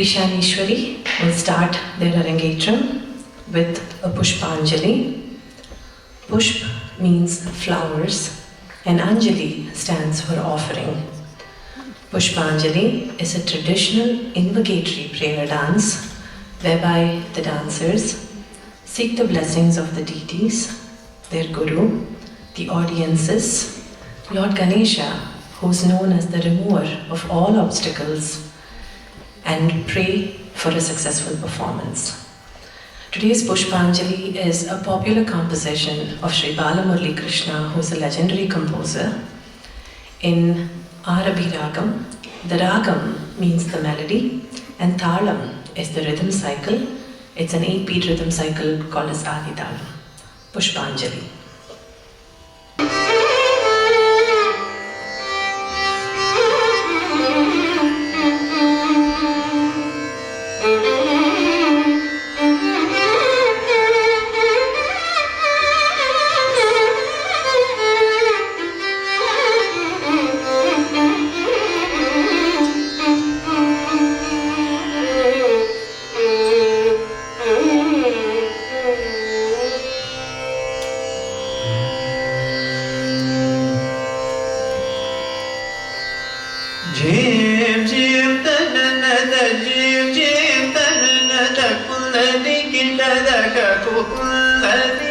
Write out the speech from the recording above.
Ishanishwari will start their Arangetram with a Pushpanjali. Pushp means flowers and Anjali stands for offering. Pushpanjali is a traditional invocatory prayer dance whereby the dancers seek the blessings of the deities, their guru, the audiences, Lord Ganesha, who is known as the remover of all obstacles, and pray for a successful performance. Today's Pushpanjali is a popular composition of Sri Balamurali Krishna, who is a legendary composer. In Arabi Ragam, the Ragam means the melody, and Thalam is the rhythm cycle. It's an 8-beat rhythm cycle called as Adi Thalam. Pushpanjali. Jim Jim tanana Jim Jim tanana kulani kita da ka kulani